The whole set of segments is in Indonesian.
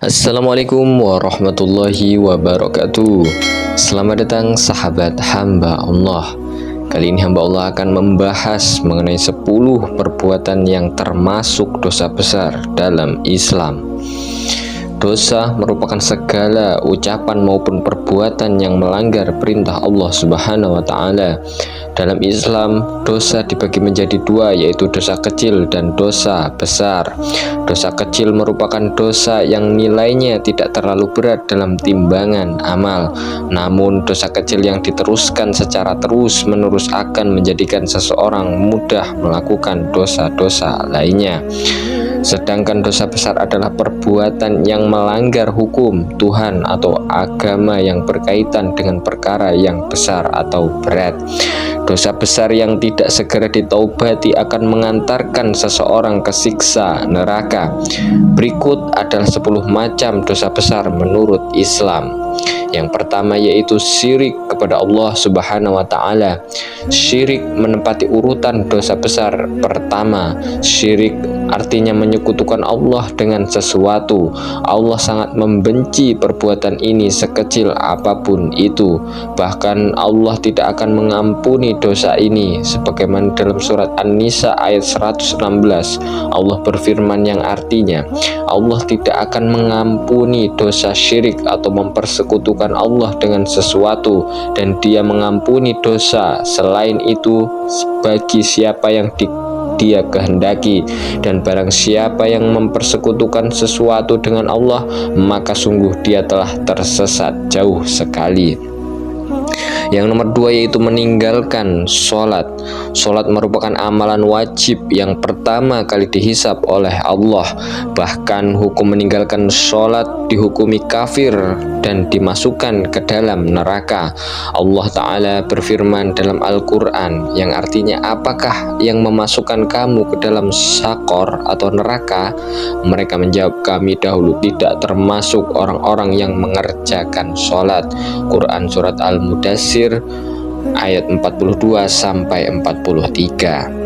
Assalamualaikum warahmatullahi wabarakatuh. Selamat datang sahabat hamba Allah. Kali ini hamba Allah akan membahas mengenai 10 perbuatan yang termasuk dosa besar dalam Islam. Dosa merupakan segala ucapan maupun perbuatan yang melanggar perintah Allah Subhanahu wa taala. Dalam Islam, dosa dibagi menjadi dua, yaitu dosa kecil dan dosa besar. Dosa kecil merupakan dosa yang nilainya tidak terlalu berat dalam timbangan amal. Namun, dosa kecil yang diteruskan secara terus-menerus akan menjadikan seseorang mudah melakukan dosa-dosa lainnya. Sedangkan dosa besar adalah perbuatan yang melanggar hukum Tuhan atau agama yang berkaitan dengan perkara yang besar atau berat. Dosa besar yang tidak segera ditaubati akan mengantarkan seseorang ke siksa neraka. Berikut adalah 10 macam dosa besar menurut Islam. Yang pertama yaitu syirik kepada Allah Subhanahu wa taala. Syirik menempati urutan dosa besar pertama. Syirik artinya menyekutukan Allah dengan sesuatu. Allah sangat membenci perbuatan ini sekecil apapun itu. Bahkan Allah tidak akan mengampuni dosa ini, sebagaimana dalam surat An-Nisa ayat 116. Allah berfirman yang artinya, Allah tidak akan mengampuni dosa syirik atau mempersekutukan Allah dengan sesuatu, dan Dia mengampuni dosa selain itu bagi siapa yang Dia kehendaki. Dan barang siapa yang mempersekutukan sesuatu dengan Allah, maka sungguh dia telah tersesat jauh sekali. Yang nomor 2 yaitu meninggalkan sholat. Sholat merupakan amalan wajib yang pertama kali dihisab oleh Allah. Bahkan hukum meninggalkan sholat dihukumi kafir dan dimasukkan ke dalam neraka. Allah Ta'ala berfirman dalam Al-Quran yang artinya, apakah yang memasukkan kamu ke dalam sakor atau neraka? Mereka menjawab, kami dahulu tidak termasuk orang-orang yang mengerjakan sholat. Quran surat Al-Mudassir ayat 42 sampai 43.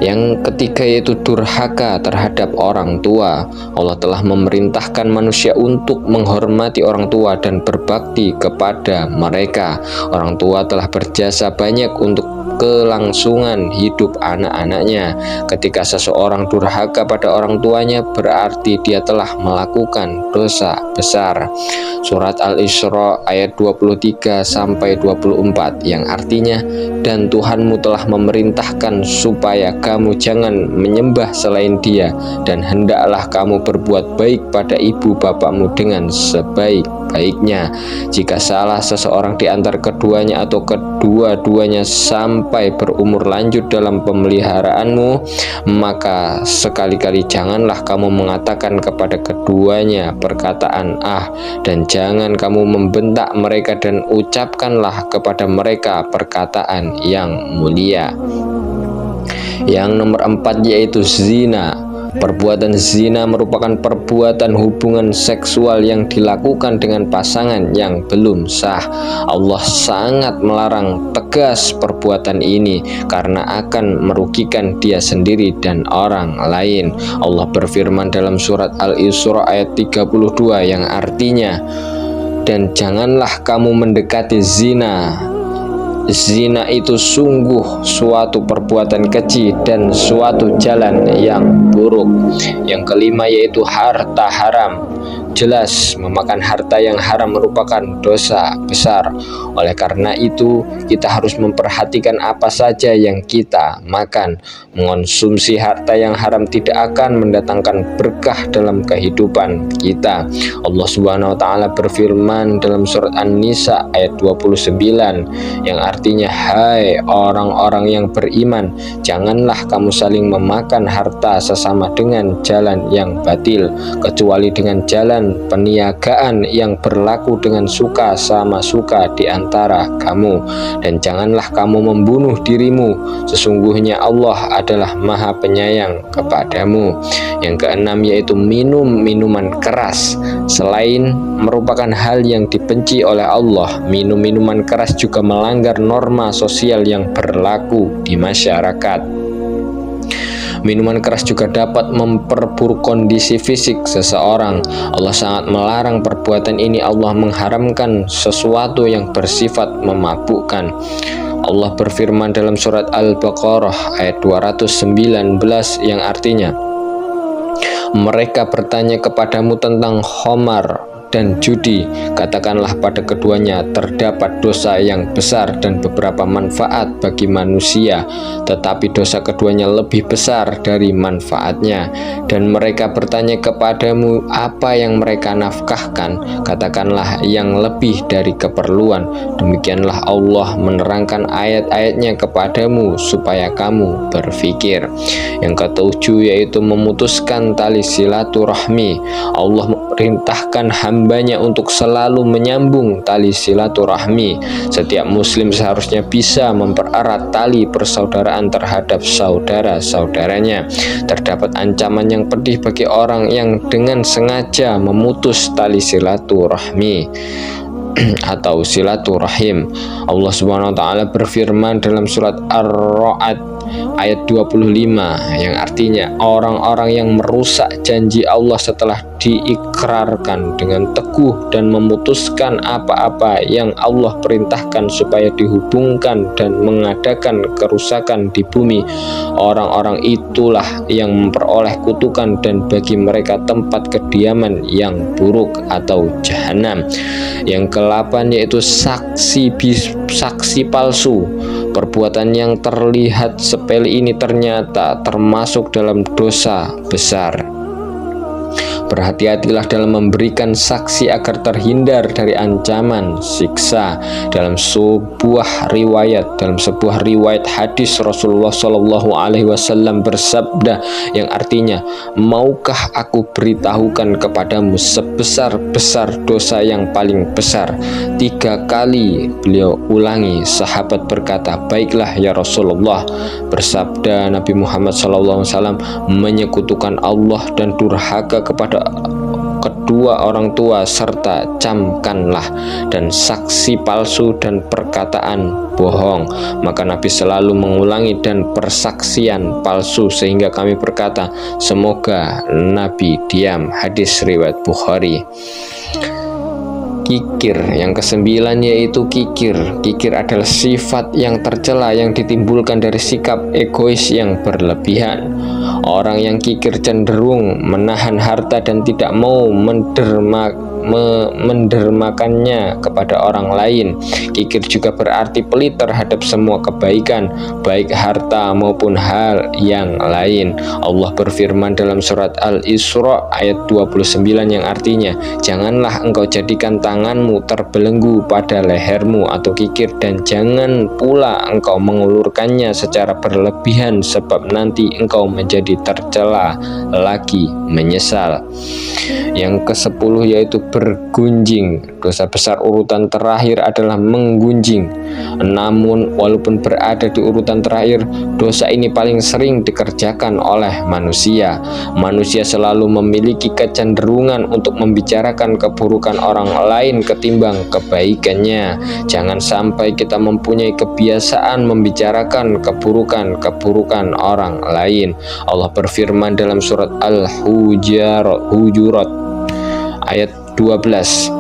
Yang ketiga yaitu durhaka terhadap orang tua. Allah telah memerintahkan manusia untuk menghormati orang tua dan berbakti kepada mereka. Orang tua telah berjasa banyak untuk kelangsungan hidup anak-anaknya. Ketika seseorang durhaka pada orang tuanya, berarti dia telah melakukan dosa besar. Surat Al-Isra ayat 23 sampai 24 yang artinya, dan Tuhanmu telah memerintahkan supaya kamu jangan menyembah selain Dia, dan hendaklah kamu berbuat baik pada ibu bapakmu dengan sebaik-baiknya. Jika salah seseorang di antara keduanya atau kedua-duanya sampai berumur lanjut dalam pemeliharaanmu, maka sekali-kali janganlah kamu mengatakan kepada keduanya perkataan ah, dan jangan kamu membentak mereka, dan ucapkanlah kepada mereka perkataan yang mulia. Yang nomor 4 yaitu zina. Perbuatan zina merupakan perbuatan hubungan seksual yang dilakukan dengan pasangan yang belum sah. Allah sangat melarang tegas perbuatan ini karena akan merugikan dia sendiri dan orang lain. Allah berfirman dalam surat Al-Isra ayat 32 yang artinya, dan janganlah kamu mendekati zina. Zina itu sungguh suatu perbuatan keji dan suatu jalan yang buruk. Yang kelima yaitu harta haram. Jelas memakan harta yang haram merupakan dosa besar. Oleh karena itu, kita harus memperhatikan apa saja yang kita makan. Mengonsumsi harta yang haram tidak akan mendatangkan berkah dalam kehidupan kita. Allah Subhanahu wa taala berfirman dalam surat An-Nisa ayat 29 yang artinya, hai orang-orang yang beriman, janganlah kamu saling memakan harta sesama dengan jalan yang batil, kecuali dengan jalan peniagaan yang berlaku dengan suka sama suka di antara kamu. Dan janganlah kamu membunuh dirimu, sesungguhnya Allah adalah Maha Penyayang kepadamu. Yang keenam yaitu minum minuman keras. Selain merupakan hal yang dibenci oleh Allah, minum minuman keras juga melanggar norma sosial yang berlaku di masyarakat. Minuman keras juga dapat memperburuk kondisi fisik seseorang. Allah sangat melarang perbuatan ini. Allah mengharamkan sesuatu yang bersifat memabukkan. Allah berfirman dalam surat Al-Baqarah ayat 219 yang artinya, mereka bertanya kepadamu tentang khamar dan judi, katakanlah pada keduanya terdapat dosa yang besar dan beberapa manfaat bagi manusia, tetapi dosa keduanya lebih besar dari manfaatnya. Dan mereka bertanya kepadamu apa yang mereka nafkahkan, katakanlah yang lebih dari keperluan. Demikianlah Allah menerangkan ayat-ayatnya kepadamu supaya kamu berpikir. Yang ketujuh yaitu memutuskan tali silaturahmi. Allah memerintahkan hambanya untuk selalu menyambung tali silaturahmi. Setiap muslim seharusnya bisa mempererat tali persaudaraan terhadap saudara-saudaranya. Terdapat ancaman yang pedih bagi orang yang dengan sengaja memutus tali silaturahmi atau silaturahim. Allah Subhanahu wa taala berfirman dalam surat Ar-Ra'd ayat 25 yang artinya, orang-orang yang merusak janji Allah setelah diikrarkan dengan teguh dan memutuskan apa-apa yang Allah perintahkan supaya dihubungkan dan mengadakan kerusakan di bumi, orang-orang itulah yang memperoleh kutukan dan bagi mereka tempat kediaman yang buruk atau jahanam. Yang ke-8 yaitu saksi palsu. Perbuatan yang terlihat sepele ini ternyata termasuk dalam dosa besar. Berhati-hatilah dalam memberikan saksi agar terhindar dari ancaman siksa. Dalam sebuah riwayat hadis, Rasulullah Shallallahu Alaihi Wasallam bersabda yang artinya, maukah aku beritahukan kepadamu sebesar-besar dosa yang paling besar? 3 kali beliau ulangi. Sahabat berkata, baiklah ya Rasulullah. Bersabda Nabi Muhammad Shallallahu Alaihi Wasallam, menyekutukan Allah dan durhaka kepada kedua orang tua, serta camkanlah, dan saksi palsu dan perkataan bohong. Maka Nabi selalu mengulangi dan persaksian palsu sehingga kami berkata, semoga Nabi diam. Hadis riwayat Bukhari. Kikir. Yang ke-9 yaitu kikir. Kikir adalah sifat yang tercela yang ditimbulkan dari sikap egois yang berlebihan. Orang yang kikir cenderung menahan harta dan tidak mau mendermakannya kepada orang lain. Kikir juga berarti pelit terhadap semua kebaikan, baik harta maupun hal yang lain. Allah berfirman dalam surat Al-Isra ayat 29 yang artinya, janganlah engkau jadikan tanganmu terbelenggu pada lehermu atau kikir, dan jangan pula engkau mengulurkannya secara berlebihan, sebab nanti engkau menjadi tercela lagi menyesal. Yang ke-10 yaitu bergunjing. Dosa besar urutan terakhir adalah menggunjing. Namun walaupun berada di urutan terakhir, dosa ini paling sering dikerjakan oleh manusia. Manusia selalu memiliki kecenderungan untuk membicarakan keburukan orang lain ketimbang kebaikannya. Jangan sampai kita mempunyai kebiasaan membicarakan keburukan orang lain. Allah berfirman dalam surat Al-Hujurat ayat 12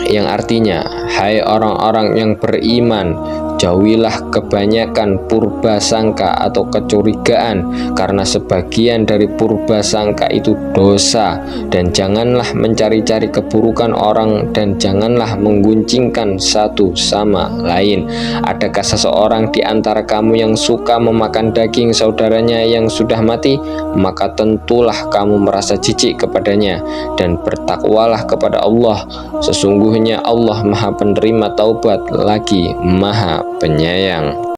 yang artinya, hai orang-orang yang beriman, jauhilah kebanyakan purba sangka atau kecurigaan, karena sebagian dari purba sangka itu dosa, dan janganlah mencari-cari keburukan orang, dan janganlah mengguncingkan satu sama lain. Adakah seseorang di antara kamu yang suka memakan daging saudaranya yang sudah mati? Maka tentulah kamu merasa jijik kepadanya, dan bertakwalah kepada Allah. Sesungguhnya Allah Maha Penerima taubat lagi Maha Penyayang.